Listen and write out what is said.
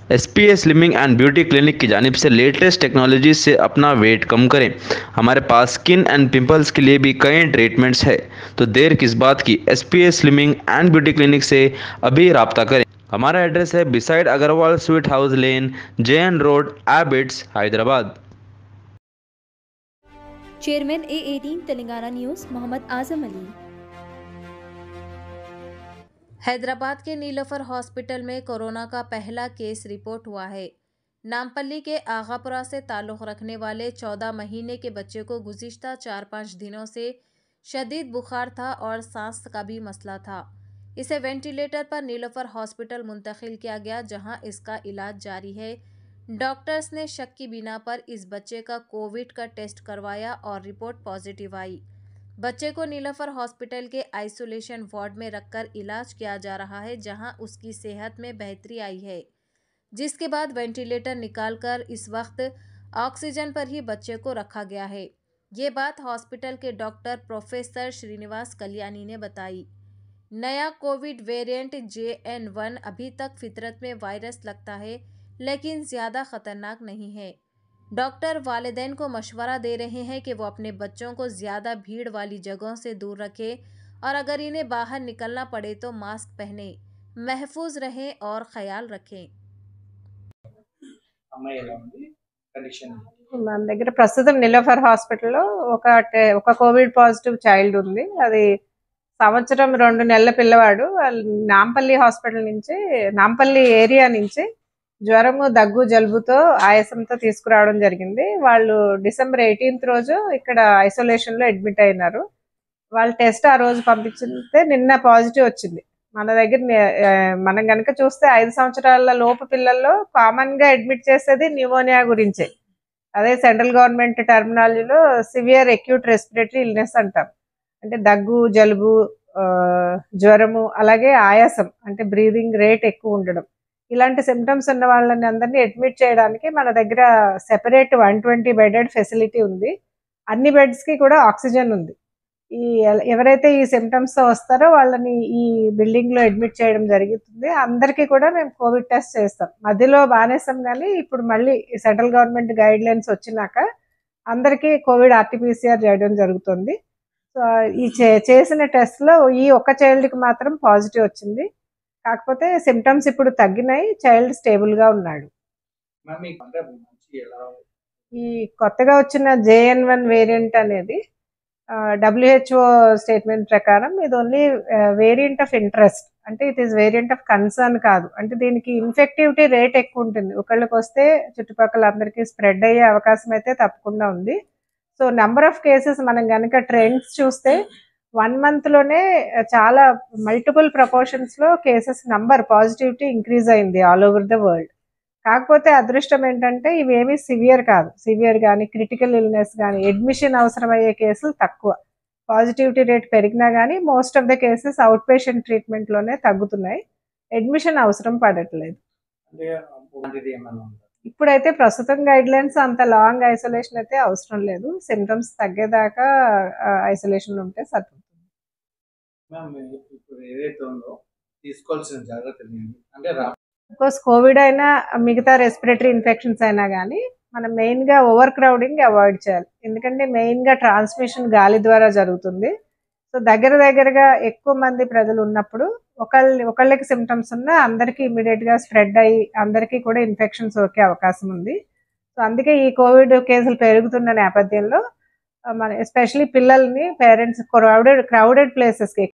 SPS slimming and beauty clinic की जानिब से लेटेस्ट टेक्नोलॉजी से अपना वेट कम करें। हमारे पास स्किन एंड पिंपल्स के लिए भी कई ट्रीटमेंट्स है, तो देर किस बात की। SPS slimming and beauty clinic से अभी रब्ता करें। हमारा एड्रेस है beside Agarwal sweet house lane, JN road, Abids, Hyderabad. Chairman A18 Telangana news Mohammed Azam Ali. Hyderabad के नीलोफर हॉस्पिटल में कोरोना का पहला केस रिपोर्ट हुआ है। नामपल्ली के आगापुरा से ताल्लुक़ रखने वाले 14 महीने के बच्चे को गुज़िश्ता 4-5 दिनों से शदीद बुखार था और सांस का भी मसला था। इसे वेंटिलेटर पर नीलोफर हॉस्पिटल मुंतकिल किया गया, जहां इसका इलाज जारी है। डॉक्टर्स ने शक की बिना पर इस बच्चे का कोविड का टेस्ट करवाया और रिपोर्ट पॉजिटिव आई। बच्चे को नीलोफर हॉस्पिटल के आइसोलेशन वार्ड में रखकर इलाज किया जा रहा है, जहां उसकी सेहत में बेहतरी आई है, जिसके बाद वेंटिलेटर निकालकर इस वक्त ऑक्सीजन पर ही बच्चे को रखा गया है। ये बात हॉस्पिटल के डॉक्टर प्रोफेसर श्रीनिवास कल्याणी ने बताई। नया कोविड वेरिएंट JN1 अभी तक फितरत में वायरस लगता है, लेकिन ज़्यादा ख़तरनाक नहीं है। डॉक्टर वालिदैन को मशवरा दे रहे हैं कि वो अपने बच्चों को ज़्यादा भीड़ वाली जगहों से दूर रखें और अगर इन्हें बाहर निकलना पड़े तो मास्क पहने, महफूज रहें और ख्याल रखें। మన దగ్గర ప్రస్తుతం నిలోఫర్ హాస్పిటల్లో ఒక కోవిడ్ పాజిటివ్ చైల్డ్ ఉంది. అది సంవత్సరం 2 నెలల పిల్లవాడు. నాంపల్లి హాస్పిటల్ నుంచి, నాంపల్లి ఏరియా నుంచి జ్వరము, దగ్గు, జలుబుతో, ఆయాసంతో తీసుకురావడం జరిగింది. వాళ్ళు డిసెంబర్ 18th రోజు ఇక్కడ ఐసోలేషన్లో అడ్మిట్ అయినారు. వాళ్ళ టెస్ట్ ఆ రోజు పంపించితే నిన్న పాజిటివ్ వచ్చింది. మన దగ్గర మనం కనుక చూస్తే 5 సంవత్సరాల లోపు పిల్లల్లో కామన్గా అడ్మిట్ చేసేది న్యూమోనియా గురించే. అదే సెంట్రల్ గవర్నమెంట్ టర్మినాలజీలో సివియర్ అక్యూట్ రెస్పిరేటరీ ఇల్నెస్ అంటాం. అంటే దగ్గు, జలుబు, జ్వరము, అలాగే ఆయాసం అంటే బ్రీదింగ్ రేట్ ఎక్కువ ఉండడం, ఇలాంటి సిమ్టమ్స్ ఉన్న వాళ్ళని అందరినీ అడ్మిట్ చేయడానికి మన దగ్గర సెపరేట్ 120 బెడెడ్ ఫెసిలిటీ ఉంది. అన్ని బెడ్స్కి కూడా ఆక్సిజన్ ఉంది. ఎవరైతే ఈ సిమ్టమ్స్తో వస్తారో వాళ్ళని ఈ బిల్డింగ్లో అడ్మిట్ చేయడం జరుగుతుంది. అందరికీ కూడా మేము కోవిడ్ టెస్ట్ చేస్తాం. మధ్యలో బానేస్తాం, కానీ ఇప్పుడు మళ్ళీ సెంట్రల్ గవర్నమెంట్ గైడ్ లైన్స్ వచ్చినాక అందరికీ కోవిడ్ RT-PCR చేయడం జరుగుతుంది. సో ఈ చేసిన టెస్ట్లో ఈ ఒక్క చైల్డ్కి మాత్రం పాజిటివ్ వచ్చింది. కాకపోతే సిమ్టమ్స్ ఇప్పుడు తగ్గినాయి, చైల్డ్ స్టేబుల్గా ఉన్నాడు. ఈ కొత్తగా వచ్చిన JN1 వేరియంట్ అనేది WHO స్టేట్మెంట్ ప్రకారం ఇది ఓన్లీ వేరియంట్ ఆఫ్ ఇంట్రెస్ట్, అంటే it is variant of concern కాదు. అంటే దీనికి ఇన్ఫెక్టివిటీ రేట్ ఎక్కువ ఉంటుంది. ఒకళ్ళకి వస్తే చుట్టుపక్కల అందరికీ స్ప్రెడ్ అయ్యే అవకాశం అయితే తప్పకుండా ఉంది. సో నెంబర్ ఆఫ్ కేసెస్ మనం కనుక ట్రెండ్స్ చూస్తే 1 monthలోనే చాలా మల్టిపుల్ ప్రపోర్షన్స్లో కేసెస్ నంబర్ పాజిటివిటీ ఇంక్రీజ్ అయింది ఆల్ ఓవర్ ద వరల్డ్. కాకపోతే అదృష్టం ఏంటంటే ఇవేమీ సివియర్ కాదు. సివియర్ కానీ, క్రిటికల్ ఇల్నెస్ కానీ, అడ్మిషన్ అవసరమయ్యే కేసులు తక్కువ. పాజిటివిటీ రేట్ పెరిగినా కానీ most of the cases outpatient ట్రీట్మెంట్లోనే తగ్గుతున్నాయి. అడ్మిషన్ అవసరం పడట్లేదు. ఇప్పుడైతే ప్రస్తుతం గైడ్ లైన్స్ అంత లాంగ్ ఐసోలేషన్ అయితే అవసరం లేదు. సిమ్టమ్స్ తగ్గేదాకా ఐసోలేషన్ ఉంటే సరిపోతుంది. కోర్స్ కోవిడ్ అయినా మిగతా రెస్పిరేటరీ ఇన్ఫెక్షన్స్ అయినా కానీ మనం మెయిన్గా ఓవర్ క్రౌడింగ్ అవాయిడ్ చేయాలి. ఎందుకంటే మెయిన్గా ట్రాన్స్మిషన్ గాలి ద్వారా జరుగుతుంది. సో దగ్గరగా ఎక్కువ మంది ప్రజలు ఉన్నప్పుడు ఒకళ్ళకి సిమ్టమ్స్ ఉన్నా అందరికీ ఇమీడియట్గా స్ప్రెడ్ అయ్యి అందరికీ కూడా ఇన్ఫెక్షన్ సోకే అవకాశం ఉంది. సో అందుకే ఈ కోవిడ్ కేసులు పెరుగుతున్న నేపథ్యంలో మన ఎస్పెషలీ పిల్లల్ని పేరెంట్స్ క్రౌడెడ్ ప్లేసెస్కి